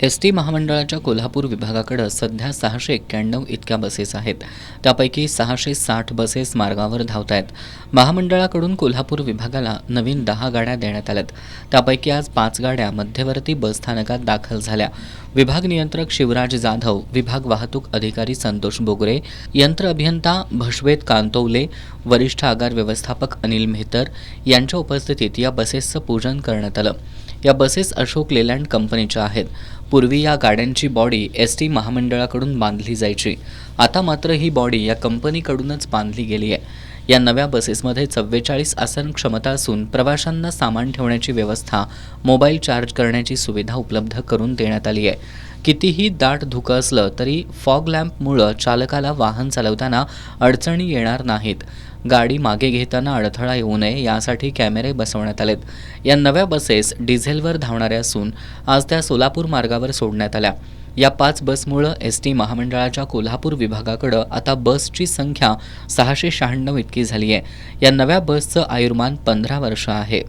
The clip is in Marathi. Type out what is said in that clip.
एस.टी. महामंडळाच्या कोल्हापूर विभागाकडे सध्या 691 इतक्या बसेस आहेत. त्यापैकी 660 बसेस मार्गावर धावत आहेत. महामंडळाकडून कोल्हापूर विभागाला नवीन 10 गाड्या देण्यात आल्यात. त्यापैकी आज 5 गाड्या मध्यवर्ती बसस्थानकात दाखल झाल्या. विभाग नियंत्रक शिवराज जाधव, विभाग वाहतूक अधिकारी संतोष बोगरे, यंत्र अभियंता भशवेत कांतोवले, वरिष्ठ आगार व्यवस्थापक अनिल मेहतर यांच्या उपस्थितीत या बसेसचं पूजन करण्यात आलं. या बसेस अशोक लेलँड कंपनीच्या आहेत. पूर्वी या गाड्यांची बॉडी एस.टी. महामंडळाकडून बांधली जायची. आता मात्र ही बॉडी या कंपनीकडूनच बांधली गेली आहे. या नव्या बसेसमध्ये 44 आसन क्षमता असून प्रवाशांना सामान ठेवण्याची व्यवस्था, मोबाईल चार्ज करण्याची सुविधा उपलब्ध करून देण्यात आली आहे. कितीही दाट धुकं असलं तरी फॉग लॅम्पमुळं चालकाला वाहन चालवताना अडचणी येणार नाहीत. गाडी मागे घेताना अडथळा येऊ नये यासाठी कॅमेरे बसवण्यात आलेत. या नव्या बसेस डिझेलवर धावणाऱ्या असून आज त्या सोलापूर मार्गावर सोडण्यात आल्या. या 5 बसमुळं एस.टी. महामंडळाच्या कोल्हापूर विभागाकडं आता बसची संख्या 696 इतकी झाली आहे. या नव्या बसचं आयुर्मान 15 वर्ष आहे.